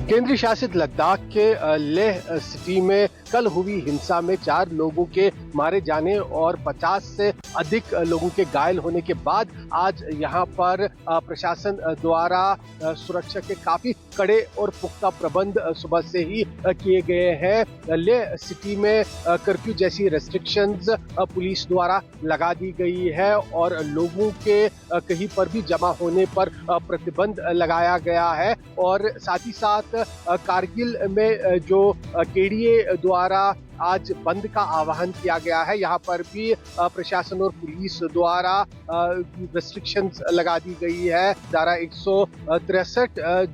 केंद्रीय शासित लद्दाख के लेह सिटी में कल हुई हिंसा में 4 लोगों के मारे जाने और 50 से अधिक लोगों के घायल होने के बाद आज यहां पर प्रशासन द्वारा सुरक्षा के काफी कड़े और पुख्ता प्रबंध सुबह से ही किए गए हैं। लेह सिटी में कर्फ्यू जैसी रेस्ट्रिक्शंस पुलिस द्वारा लगा दी गई है और लोगों के कहीं पर भी जमा होने पर प्रतिबंध लगाया गया है और साथ ही साथ कारगिल में जो केडीए द्वारा आज बंद का आह्वान किया गया है, यहाँ पर भी प्रशासन और पुलिस द्वारा रेस्ट्रिक्शंस लगा दी गई है। धारा 163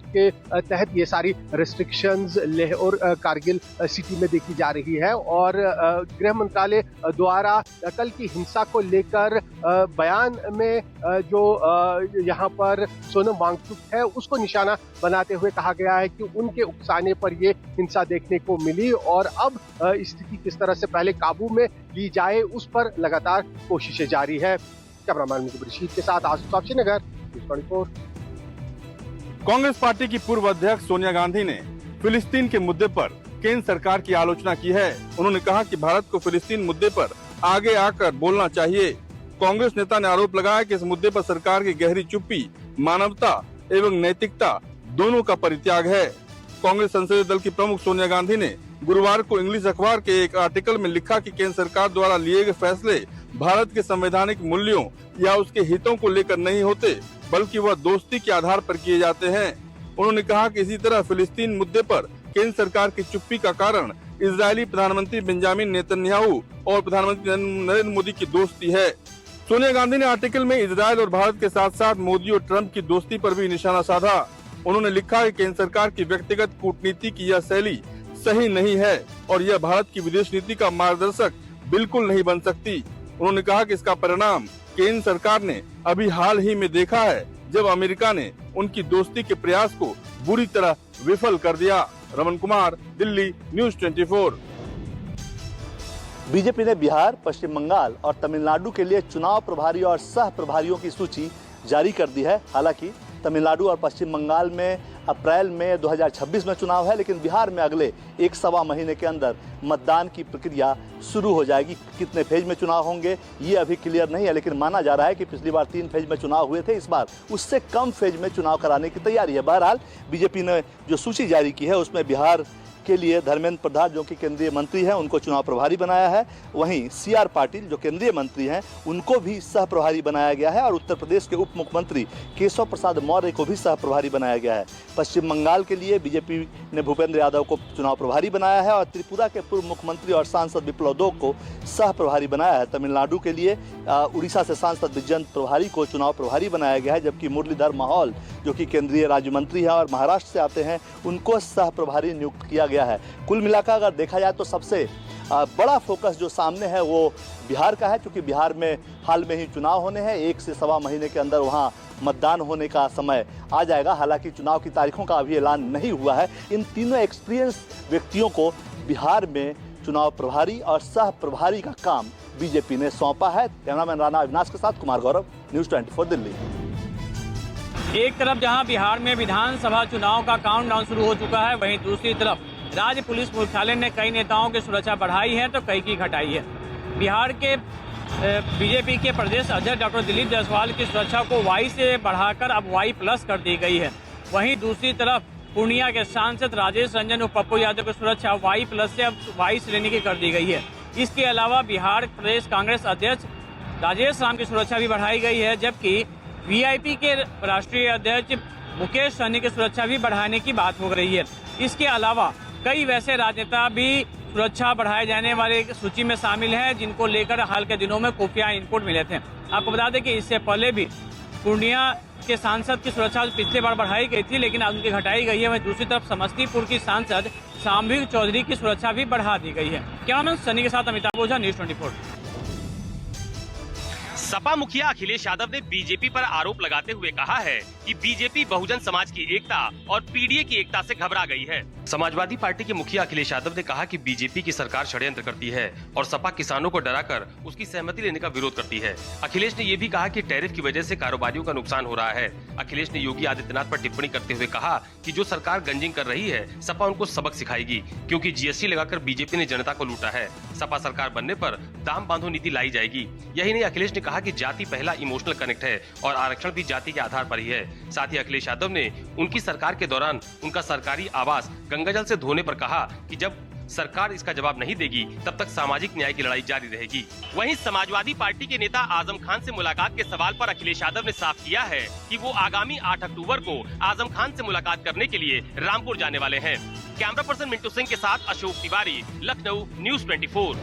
के तहत ये सारी रेस्ट्रिक्शंस लेह और कारगिल सिटी में देखी जा रही है और गृह मंत्रालय द्वारा कल की हिंसा को लेकर बयान में जो यहाँ पर सोनम वांगचुक है उसको निशाना बनाते हुए कहा गया है कि उनके उकसाने पर ये हिंसा देखने को मिली और अब स्थिति किस तरह से पहले काबू में ली जाए उस पर लगातार कोशिशें जारी है। कैमरामैन रशीद के साथ आशुतोष नगर, न्यूज़ 24। कांग्रेस पार्टी की पूर्व अध्यक्ष सोनिया गांधी ने फिलिस्तीन के मुद्दे पर केंद्र सरकार की आलोचना की है। उन्होंने कहा कि भारत को फिलिस्तीन मुद्दे पर आगे आकर बोलना चाहिए। कांग्रेस नेता ने आरोप लगाया कि इस मुद्दे पर सरकार की गहरी चुप्पी मानवता एवं नैतिकता दोनों का परित्याग है। कांग्रेस संसदीय दल की प्रमुख सोनिया गांधी ने गुरुवार को इंग्लिश अखबार के एक आर्टिकल में लिखा कि केंद्र सरकार द्वारा लिए गए फैसले भारत के संवैधानिक मूल्यों या उसके हितों को लेकर नहीं होते, बल्कि वह दोस्ती के आधार पर किए जाते हैं। उन्होंने कहा कि इसी तरह फिलिस्तीन मुद्दे पर केंद्र सरकार की चुप्पी का कारण इजरायली प्रधानमंत्री बेंजामिन नेतन्याहू और प्रधानमंत्री नरेंद्र मोदी की दोस्ती है। सोनिया गांधी ने आर्टिकल में इजरायल और भारत के साथ साथ मोदी और ट्रंप की दोस्ती पर भी निशाना साधा। उन्होंने लिखा है कि केंद्र सरकार की व्यक्तिगत कूटनीति की यह शैली सही नहीं है और यह भारत की विदेश नीति का मार्गदर्शक बिल्कुल नहीं बन सकती। उन्होंने कहा कि इसका परिणाम केंद्र सरकार ने अभी हाल ही में देखा है, जब अमेरिका ने उनकी दोस्ती के प्रयास को बुरी तरह विफल कर दिया। रमन कुमार, दिल्ली, न्यूज़ 24। बीजेपी ने बिहार, पश्चिम बंगाल और तमिलनाडु के लिए चुनाव प्रभारी और सह प्रभारियों की सूची जारी कर दी है। हालांकि तमिलनाडु और पश्चिम बंगाल में अप्रैल में 2026 में चुनाव है, लेकिन बिहार में अगले 1-1.25 महीने के अंदर मतदान की प्रक्रिया शुरू हो जाएगी। कितने फेज में चुनाव होंगे ये अभी क्लियर नहीं है, लेकिन माना जा रहा है कि पिछली बार 3 फेज में चुनाव हुए थे, इस बार उससे कम फेज में चुनाव कराने की तैयारी है। बहरहाल बीजेपी ने जो सूची जारी की है उसमें बिहार के लिए धर्मेंद्र प्रधान जो कि केंद्रीय मंत्री हैं उनको चुनाव प्रभारी बनाया है। वहीं सीआर पाटिल जो केंद्रीय मंत्री हैं उनको भी सह प्रभारी बनाया गया है और उत्तर प्रदेश के उप मुख्यमंत्री केशव प्रसाद मौर्य को भी सह प्रभारी बनाया गया है। पश्चिम बंगाल के लिए बीजेपी ने भूपेंद्र यादव को चुनाव प्रभारी बनाया है और त्रिपुरा के पूर्व मुख्यमंत्री और सांसद विप्लव देब को सह प्रभारी बनाया है। तमिलनाडु के लिए उड़ीसा से सांसद विजयंत प्रभारी को चुनाव प्रभारी बनाया गया है, जबकि मुरलीधर महल जो कि केंद्रीय राज्य मंत्री हैं और महाराष्ट्र से आते हैं उनको सह प्रभारी नियुक्त किया गया है। कुल मिलाकर अगर देखा जाए तो सबसे बड़ा फोकस जो सामने है वो बिहार का है, क्योंकि बिहार में हाल में ही चुनाव होने हैं। 1 से 1.25 महीने के अंदर वहां मतदान होने का समय आ जाएगा। हालांकि चुनाव की तारीखों का अभी ऐलान नहीं हुआ है। इन तीनों एक्सपीरियंस व्यक्तियों को बिहार में चुनाव प्रभारी और सह प्रभारी का काम बीजेपी ने सौंपा है। कैमरामैन राणा अविनाश के साथ कुमार गौरव, न्यूज़ 24 दिल्ली। एक तरफ जहां बिहार में विधानसभा चुनाव का काउंटडाउन शुरू हो चुका है, वहीं दूसरी तरफ राज्य पुलिस मुख्यालय ने कई नेताओं की सुरक्षा बढ़ाई है तो कई की घटाई है। बिहार के बीजेपी के प्रदेश अध्यक्ष डॉक्टर दिलीप जायसवाल की सुरक्षा को वाई से बढ़ाकर अब वाई+ कर दी गई है। वहीं दूसरी तरफ पूर्णिया के सांसद राजेश रंजन और पप्पू यादव की सुरक्षा वाई+ से अब वाई श्रेणी की कर दी गई है। इसके अलावा बिहार प्रदेश कांग्रेस अध्यक्ष राजेश राम की सुरक्षा भी बढ़ाई गई है, जबकि वीआईपी के राष्ट्रीय अध्यक्ष मुकेश सहनी की सुरक्षा भी बढ़ाने की बात हो रही है। इसके अलावा कई वैसे राजनेता भी सुरक्षा बढ़ाए जाने वाले सूची में शामिल हैं, जिनको लेकर हाल के दिनों में खुफिया इनपुट मिले थे। आपको बता दें कि इससे पहले भी पूर्णिया के सांसद की सुरक्षा पिछले बार बढ़ाई गई थी, लेकिन अब उनकी घटाई गई है। वहीं दूसरी तरफ समस्तीपुर की सांसद साम्भिक चौधरी की सुरक्षा भी बढ़ा दी गई है। कैमरामैन सनी के साथ अमिताभ ओझा, न्यूज़ 24। सपा मुखिया अखिलेश यादव ने बीजेपी पर आरोप लगाते हुए कहा है कि बीजेपी बहुजन समाज की एकता और पीडीए की एकता से घबरा गई है। समाजवादी पार्टी के मुखिया अखिलेश यादव ने कहा कि बीजेपी की सरकार षड्यंत्र करती है और सपा किसानों को डराकर उसकी सहमति लेने का विरोध करती है। अखिलेश ने ये भी कहा कि टैरिफ की वजह से कारोबारियों का नुकसान हो रहा है। अखिलेश ने योगी आदित्यनाथ पर टिप्पणी करते हुए कहा कि जो सरकार गंजिंग कर रही है सपा उनको सबक सिखाएगी, क्योंकि जीएसटी लगाकर बीजेपी ने जनता को लूटा है। सपा सरकार बनने पर दाम बांधो नीति लाई जाएगी। यही नहीं, अखिलेश ने कहा कि जाति पहला इमोशनल कनेक्ट है और आरक्षण भी जाति के आधार पर ही है। साथ ही अखिलेश यादव ने उनकी सरकार के दौरान उनका सरकारी आवास गंगाजल से धोने पर कहा कि जब सरकार इसका जवाब नहीं देगी तब तक सामाजिक न्याय की लड़ाई जारी रहेगी। वहीं समाजवादी पार्टी के नेता आजम खान से मुलाकात के सवाल पर अखिलेश यादव ने साफ किया है कि वो आगामी 8 अक्टूबर को आजम खान से मुलाकात करने के लिए रामपुर जाने वाले हैं। कैमरा पर्सन मिंटू सिंह के साथ अशोक तिवारी, लखनऊ, न्यूज़ 24।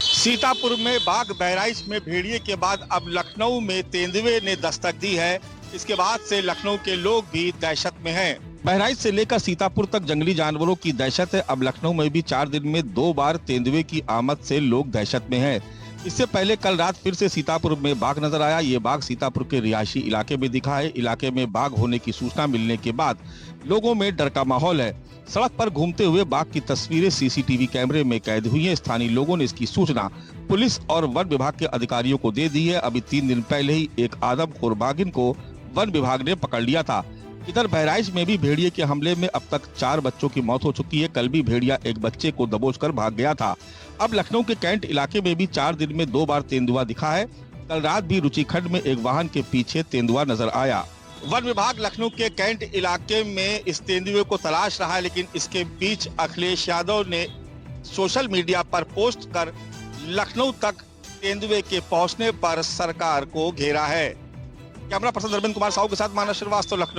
सीतापुर में बाघ बहराइच में भेड़िए के बाद अब लखनऊ में तेंदुए ने दस्तक दी है। इसके बाद से लखनऊ के लोग भी दहशत में हैं। बहराइच से लेकर सीतापुर तक जंगली जानवरों की दहशत है। अब लखनऊ में भी 4 दिन में 2 बार तेंदुए की आमद से लोग दहशत में हैं। इससे पहले कल रात फिर से सीतापुर में बाघ नजर आया। ये बाघ सीतापुर के रिहायशी इलाके में दिखा है। इलाके में बाघ होने की सूचना मिलने के बाद लोगों में डर का माहौल है। सड़क पर घूमते हुए बाघ की तस्वीरें सीसीटीवी कैमरे में कैद हुई हैं। स्थानीय लोगों ने इसकी सूचना पुलिस और वन विभाग के अधिकारियों को दे दी है। अभी 3 दिन पहले ही एक आदमखोर बाघिन को वन विभाग ने पकड़ लिया था। इधर बहराइच में भी भेड़िए के हमले में अब तक 4 बच्चों की मौत हो चुकी है। कल भी भेड़िया एक बच्चे को दबोचकर भाग गया था। अब लखनऊ के कैंट इलाके में भी 4 दिन में 2 बार तेंदुआ दिखा है। कल रात भी रुचिखंड में एक वाहन के पीछे तेंदुआ नजर आया। वन विभाग लखनऊ के कैंट इलाके में इस तेंदुए को तलाश रहा है, लेकिन इसके बीच अखिलेश यादव ने सोशल मीडिया पर पोस्ट कर लखनऊ तक तेंदुए के पहुंचने पर सरकार को घेरा है। कैमरा पर्सन धर्मेंद्र कुमार साहू के साथ मानस श्रीवास्तव, लखनऊ।